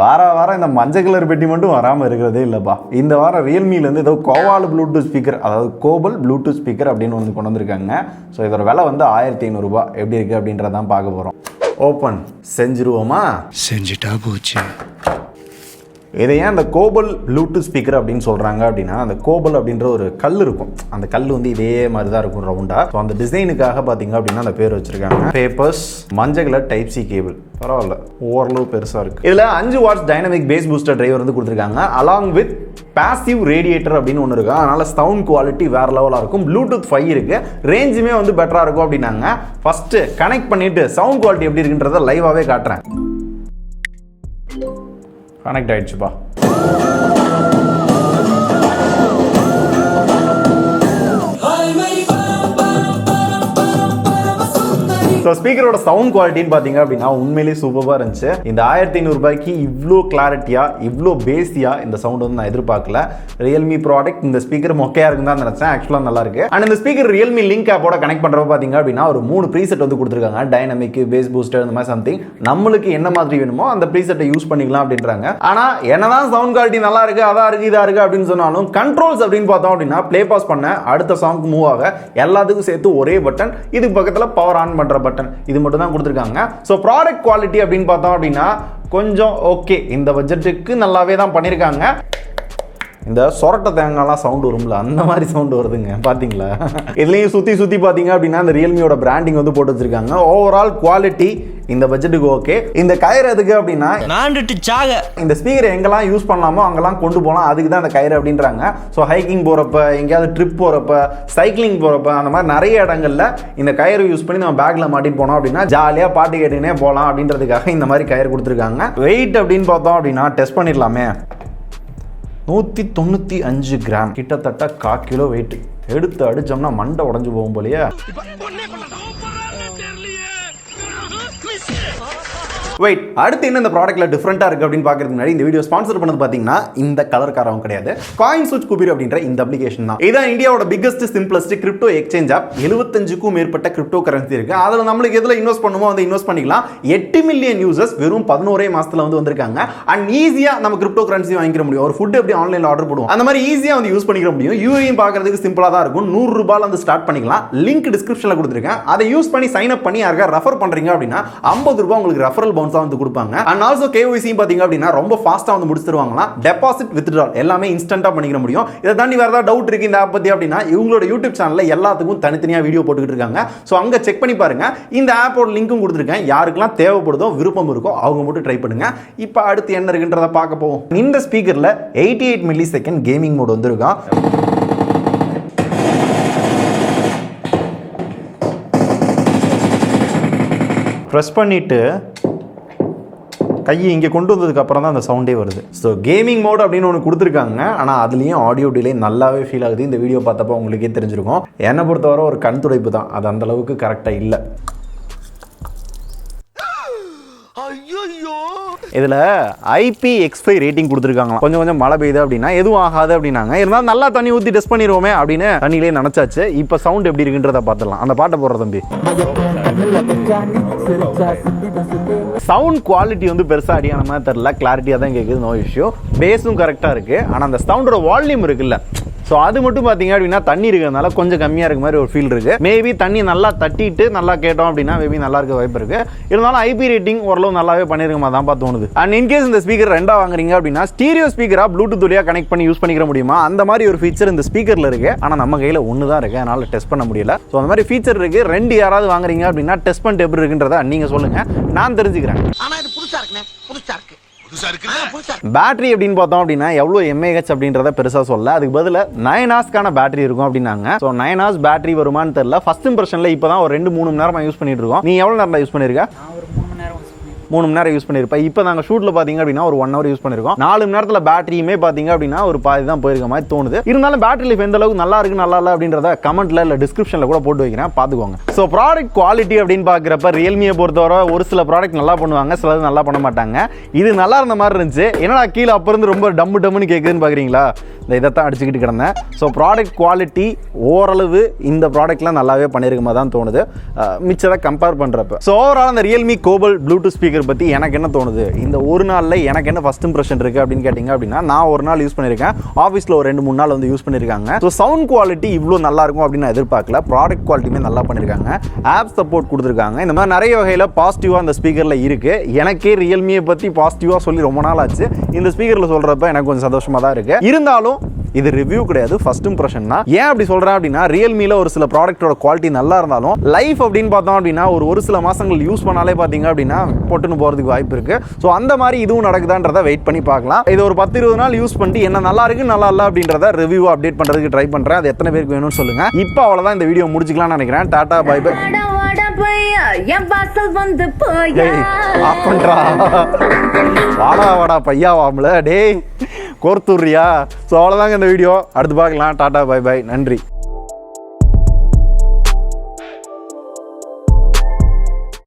வாரம் இந்த மஞ்சள் கலர் பெட்டி மட்டும் வராமல் இருக்கிறதே இல்லைப்பா. இந்த வாரம் ரியல்மிலேருந்து ஏதோ கோவால் ப்ளூடூத் ஸ்பீக்கர், அதாவது கோபல் ப்ளூடூத் ஸ்பீக்கர் அப்படின்னு வந்து கொண்டு வந்திருக்காங்க. ஸோ இதோட விலை வந்து 1500 எப்படி இருக்குது அப்படின்றதான் பார்க்க போகிறோம். ஓப்பன் செஞ்சிருவோமா? செஞ்சுட்டா போச்சு. இதை ஏன் அந்த கோபல் ப்ளூடூத் ஸ்பீக்கர் அப்படின்னு சொல்கிறாங்க அப்படின்னா, அந்த கோபல் அப்படின்ற ஒரு கல் இருக்கும். அந்த கல் வந்து இதே மாதிரி தான் இருக்கும் ரவுண்டாக. ஸோ அந்த டிசைனுக்காக பார்த்தீங்க அப்படின்னா அந்த பேர் வச்சுருக்காங்க. பேப்பர்ஸ், மஞ்சள் கலர் டைப் சி கேபிள், பரவாயில்ல ஓரளவு பெருசாக இருக்குது. இதில் 5 watts dynamic bass booster driver வந்து கொடுத்துருக்காங்க. அலாங் வித் பாசிவ் ரேடியேட்டர் அப்படின்னு ஒன்று இருக்குது. அதனால் சவுண்ட் குவாலிட்டி வேறு லெவலாக இருக்கும். ப்ளூடூத் 5 இருக்குது. ரேஞ்சுமே வந்து பெட்டராக இருக்கும் அப்படின்னாங்க. ஃபஸ்ட்டு கனெக்ட் பண்ணிவிட்டு சவுண்ட் குவாலிட்டி எப்படி இருக்குன்றதை லைவாகவே காட்டுறேன். கனெக்ட் ஆயிடுச்சுப்பா. ஸோ ஸ்பீக்கரோட சவுண்ட் குவாலிட்டின்னு பார்த்தீங்க அப்படின்னா உண்மையிலேயே சூப்பராக இருந்துச்சு. இந்த 1500 இவ்வளோ கிளாரிட்டியாக இவ்வளோ பேஸியாக இந்த சவுண்ட் வந்து நான் எதிர்பார்க்கல. ரியல்மி ப்ராடக்ட் இந்த ஸ்பீக்கர் மொக்கையாக இருக்குன்னு தான் நினச்சேன். ஆக்சுவலாக நல்லா இருக்கு. அண்ட் இந்த ஸ்பீக்கர் ரியல்மி லிங்க் ஆப்போட கனெக்ட் பண்ணுறப்ப பார்த்தீங்க அப்படின்னா ஒரு 3 ப்ரீசெட் வந்து கொடுத்துருக்காங்க. டைனமிக், பேஸ் பூஸ்டர், இந்த மாதிரி சம்திங் நம்மளுக்கு என்ன மாதிரி வேணுமோ அந்த ப்ரீசெட்டை யூஸ் பண்ணிக்கலாம் அப்படின்றாங்க. ஆனால் என்னதான் சவுண்ட் குவாலிட்டி நல்லா இருக்கு, அதான் இருக்கு, இதா இருக்கு அப்படின்னு சொன்னாலும் கண்ட்ரோல்ஸ் அப்படின்னு பார்த்தோம் அப்படின்னா ப்ளே பாஸ் பண்ண அடுத்த சாங்க்கு மூவ் ஆக எல்லாத்துக்கும் சேர்த்து ஒரே பட்டன், இதுக்கு பக்கத்தில் பவர் ஆன் பண்ணுற பட்டன், இது மட்டும் தான் கொடுத்துருக்காங்க. ஸோ ப்ராடக்ட் குவாலிட்டி அப்படின்னு பார்த்தோம் அப்படின்னா கொஞ்சம் ஓகே, இந்த பட்ஜெட்டுக்கு நல்லாவே தான் பண்ணியிருக்காங்க. இந்த சொரட்டை தேங்காய்லாம் சவுண்ட் வரும்ல, அந்த மாதிரி சவுண்ட் வருதுங்க பார்த்தீங்களா. இதுலேயும் சுற்றி பார்த்தீங்க அப்படின்னா இந்த ரியல்மியோட பிராண்டிங் வந்து போட்டு வச்சிருக்காங்க. ஓவரால் குவாலிட்டி இந்த பட்ஜெட்டுக்கு ஓகே. இந்த கயிறு எதுக்கு அப்படின்னா இந்த ஸ்பீக்கர் எங்கெல்லாம் யூஸ் பண்ணலாமோ அங்கெல்லாம் கொண்டு போகலாம், அதுக்கு தான் இந்த கயிறு அப்படின்றாங்க. ஸோ ஹைக்கிங் போகிறப்ப, எங்கேயாவது ட்ரிப் போகிறப்ப, சைக்கிளிங் போகிறப்ப, அந்த மாதிரி நிறைய இடங்களில் இந்த கயிறு யூஸ் பண்ணி நம்ம பேக்கில் மாட்டிட்டு போனோம் அப்படின்னா ஜாலியாக பாட்டு கேட்டுனே போகலாம் அப்படின்றதுக்காக இந்த மாதிரி கயிறு கொடுத்துருக்காங்க. வெயிட் அப்படின்னு பார்த்தோம் அப்படின்னா டெஸ்ட் பண்ணிடலாமே. 195 கிராம், கிட்டத்தட்ட 1/4 கிலோ வெயிட். எடுத்து அடிச்சோம்னா மண்டை உடஞ்சு போகும் போலயே. வெயிட், அடுத்து என்ன இந்த ப்ராடக்ட்ல டிஃபரெண்டா இருக்கு அப்படின்னு பார்க்கறதுக்கு முன்னாடி இந்த வீடியோ ஸ்பான்சர் பண்ணது பாத்தீங்கன்னா இந்த கலர் காரவங்க கிடையாது, காயின் சுவிட்ச் குபீர் அப்படின்ற இந்த அப்ளிகேஷன் தான். இதான் இந்தியாவோட biggest simplest crypto exchange app. 75க்கும் மேற்பட்ட கிரிப்டோ கரன்சி இருக்கு. அதுல நம்மளுக்கு எதுல இன்வெஸ்ட் பண்ணுமோ வந்து இன்வெஸ்ட் பண்ணிக்கலாம். 8 மில்லியன் யூசர்ஸ் வெறும் 11 மாசத்துல வந்து வந்திருக்காங்க. அண்ட் ஈஸியா நம்ம கிரிப்டோ கரன்சி வாங்கிக்க முடியும். ஒரு ஃபுட் எப்படி ஆன்லைன்ல ஆர்டர் பண்ணுவோம் அந்த மாதிரி ஈஸியா வந்து யூஸ் பண்ணிக்க முடியும். யூஐயும் பார்க்கறதுக்கு சிம்பிளா தான் இருக்கும். 100 ரூபாயில வந்து ஸ்டார்ட் பண்ணிக்கலாம். லிங்க் டிஸ்கிரிப்ஷன்ல கொடுத்துருக்கேன். அதை யூஸ் பண்ணி சைன் அப் பண்ணி யாருக்கா ரெஃபர் பண்றீங்க அப்படின்னா 50 ரூபாய் உங்களுக்கு ரெஃபரல் வந்து கொடுப்பாங்க. அண்ட் ஆல்சோ KYC பாத்தீங்க அப்படின்னா ரொம்ப ஃபாஸ்டா வந்து முடிச்சிருவாங்கலாம். டெபாசிட் வித்ட்ரால் எல்லாமே இன்ஸ்டன்ட்டா பண்ணிக்க முடியும். இத தாண்டி வேற ஏதாவது டவுட் இருக்கு இந்த ஆப் பத்தி அப்படின்னா இவங்களோட யூடியூப் சேனல்ல எல்லாத்துக்கும் தனித்தனியா வீடியோ போட்டுக்கிட்டு இருக்காங்க. சோ அங்க செக் பண்ணி பாருங்க. இந்த ஆப்போட லிங்க்கும் கொடுத்திருக்கேன். யாருக்கெல்லாம் தேவைப்படுதோ விருப்பம் இருக்கோ அவங்க மட்டும் ட்ரை பண்ணுங்க. இப்போ அடுத்து என்ன இருக்குன்றத பார்க்க போவோம். இந்த ஸ்பீக்கர்ல 88 மில்லி செகண்ட் கேமிங் மோட் வந்திருக்கும். பிரஸ் பண்ணிட்டு கையை இங்கே கொண்டு வந்ததுக்கு அப்புறம் தான் அந்த சவுண்டே வருது. ஸோ கேமிங் மோட் அப்படின்னு ஒன்று கொடுத்துருக்காங்க. ஆனால் அதுலேயும் ஆடியோ டிலே நல்லாவே ஃபீல் ஆகுது. இந்த வீடியோ பார்த்தப்போ உங்களுக்கே தெரிஞ்சிருக்கும். என்னை பொறுத்தவரை ஒரு கண் துடைப்பு தான், அது அந்த அளவுக்கு கரெக்டாக இல்லை. இதில் IPX5 ரேட்டிங் கொடுத்துருக்காங்க. கொஞ்சம் மழை பெய்யுது அப்படின்னா எதுவும் ஆகாது அப்படின்னாங்க. இருந்தாலும் நல்லா தண்ணி ஊற்றி டெஸ்ட் பண்ணிடுவோமே அப்படின்னு தண்ணியிலே நினச்சாச்சு. இப்போ சவுண்ட் எப்படி இருக்குன்றத பார்த்துடலாம். அந்த பாட்டை போடுற தம்பி. சவுண்ட் குவாலிட்டி வந்து பெருசாக அடியான மாதிரி தெரியல, கிளாரிட்டியாக தான் கேட்குது, நோ இஷ்யூ. பேஸும் கரெக்டாக இருக்குது. ஆனால் அந்த சவுண்டோட வால்யூம் இருக்குல்ல, ஸோ அது மட்டும் பார்த்தீங்க அப்படின்னா தண்ணி இருக்கிறதுனால கொஞ்சம் கம்மியாக இருக்க மாதிரி ஒரு ஃபீல் இருக்குது. மேபி தண்ணி நல்லா தட்டிட்டு நல்லா கேட்டோம் அப்படின்னா மேபி நல்லா இருக்க வாய்ப்பு இருக்குது. இருந்தாலும் IP ரேட்டிங் ஓரளவு நல்லாவே பண்ணியிருக்க மாதிரி தான் தோணுது. அண்ட் இன்கேஸ் இந்த ஸ்பீக்கர் ரெண்டா வாங்குறீங்க அப்படின்னா ஸ்டீரியோ ஸ்பீக்கராக ப்ளூடூத் வழியாக கனெக்ட் பண்ணி யூஸ் பண்ணிக்க முடியுமா, அந்த மாதிரி ஒரு ஃபீச்சர் இந்த ஸ்பீக்கரில் இருக்குது. ஆனால் நம்ம கையில் ஒன்று தான் இருக்குது, அதனால் டெஸ்ட் பண்ண முடியல. ஸோ அந்த மாதிரி ஃபீச்சர் இருக்குது. 2 யாராவது வாங்குறீங்க அப்படின்னா டெஸ்ட் பண்ணிட்டு எப்படி இருக்குன்றதை நீங்கள் சொல்லுங்கள், நான் தெரிஞ்சுக்கிறேன். ஆனால் இது புதுசாக இருக்குண்ணே, புதுசாக இருக்குது. பேட்டரி அப்படின்னு பார்த்தோம் அப்படின்னா எவ்வளோ mAh அப்படின்றத பெருசா சொல்ல, அதுக்கு பதிலா 9 ஹவர்ஸ்க்கான பேட்டரி இருக்கும் அப்படின்னாங்க. ஸோ 9 ஹவர்ஸ் பேட்டரி வருமானு தெரியல. ஃபர்ஸ்ட் இம்ப்ரெஷன்ல இப்போதான் ஒரு 2-3 மணி நேரமா யூஸ் பண்ணிட்டு இருக்கோம். நீ எவ்வளவு நேரம் யூஸ் பண்ணிருக்க? 3 மணி நேரம் யூஸ் பண்ணிருப்பேன். இப்போ நாங்கள் ஷூட்ல பாத்தீங்க அப்படின்னா ஒரு 1 ஹவர் யூஸ் பண்ணிருக்கோம். 4 மணி நேரத்தில் பேட்டரியுமே பாத்தீங்க அப்படின்னா ஒரு பாதி தான் போயிருக்க மாதிரி தோணுது. இருந்தாலும் பேட்டரி லைஃப் எந்த அளவுக்கு நல்லா இருக்கு நல்லா இல்லை அப்படின்றத கமெண்ட்ல இல்லை டிஸ்கிரிப்ஷன்ல கூட போட்டு வைக்கிறேன், பார்த்துக்கோங்க. ஸோ ப்ராடக்ட் குவாலிட்டி அப்படின்னு பார்க்குறப்ப ரியல்மியை பொறுத்தவரை ஒரு சில ப்ராடக்ட் நல்லா பண்ணுவாங்க, சிலது நல்லா பண்ண மாட்டாங்க. இது நல்லா இருந்த மாதிரி இருந்துச்சு. என்னடா கீழே அப்போ இருந்து ரொம்ப டம்முன்னு கேட்குதுன்னு பார்க்குறீங்களா? இதைத்தான் அடிச்சுக்கிட்டு கிடந்தேன். ஸோ ப்ராடக்ட் குவாலிட்டி ஓரளவு இந்த ப்ராடக்ட்லாம் நல்லாவே பண்ணியிருக்க மாதிரி தான் தோணுது மிச்சதை கம்பேர் பண்ணுறப்ப. ஸோ ஓவரால் அந்த Realme Gopal Bluetooth speaker speaker பற்றி எனக்கு என்ன தோணுது, இந்த ஒரு நாளில் எனக்கு என்ன ஃபஸ்ட் இம்ப்ரெஷன் இருக்குது அப்படின்னு கேட்டிங்க அப்படின்னா, நான் ஒரு நாள் யூஸ் பண்ணியிருக்கேன், ஆஃபீஸில் ஒரு 2-3 நாள் வந்து யூஸ் பண்ணியிருக்காங்க. ஸோ சவுண்ட் குவாலிட்டி இவ்வளோ நல்லா இருக்கும் அப்படின்னு நான் எதிர்பார்க்கல. ப்ராடக்ட் குவாலிட்டியுமே நல்லா பண்ணியிருக்காங்க, ஆப் சப்போர்ட் கொடுத்துருக்காங்க. இந்த மாதிரி நிறைய வகையில் பாசிட்டிவாக அந்த ஸ்பீக்கரில் இருக்குது. எனக்கே ரியல்மியை பற்றி பாசிட்டிவாக சொல்லி ரொம்ப நாள் ஆச்சு. இந்த ஸ்பீக்கரில் சொல்கிறப்ப எனக்கு கொஞ்சம் சந்தோஷமாக தான் இருக்குது. இருந்தாலும் இது ரிவ்யூ கிடையாது, ஃபர்ஸ்ட் இம்ப்ரெஷன் தான். ஏன் அப்படி சொல்கிறேன் அப்படின்னா, ரியல்மியில் ஒரு சில ப்ராடக்ட்டோட குவாலிட்டி நல்லா இருந்தாலும் லைஃப் அப்படின்னு பார்த்தோம் அப்படின்னா ஒரு சில மாதங்கள் யூஸ் பண்ணாலே பார்த்தீங்க அப்படின்னா பொட்டுன்னு போகிறதுக்கு வாய்ப்பு இருக்குது. ஸோ அந்த மாதிரி இதுவும் நடக்குதான்றதை வெயிட் பண்ணி பார்க்கலாம். இது ஒரு 10-20 நாள் யூஸ் பண்ணிட்டு என்ன நல்லா இருக்கு நல்லா இல்லை அப்படின்றத ரிவ்யூ அப்டேட் பண்ணுறதுக்கு ட்ரை பண்ணுறேன். அது எத்தனை பேருக்கு வேணும்னு சொல்லுங்கள். இப்போ அவ்வளோதான், இந்த வீடியோ முடிச்சுக்கலாம்னு நினைக்கிறேன். Tata bye bye. வாடா வாடா பையா வாமல டே கோர்த்துறியா. ஸோ அவ்வளோதாங்க இந்த வீடியோ. அடுத்து பார்க்கலாம். டாடா பை பை, நன்றி.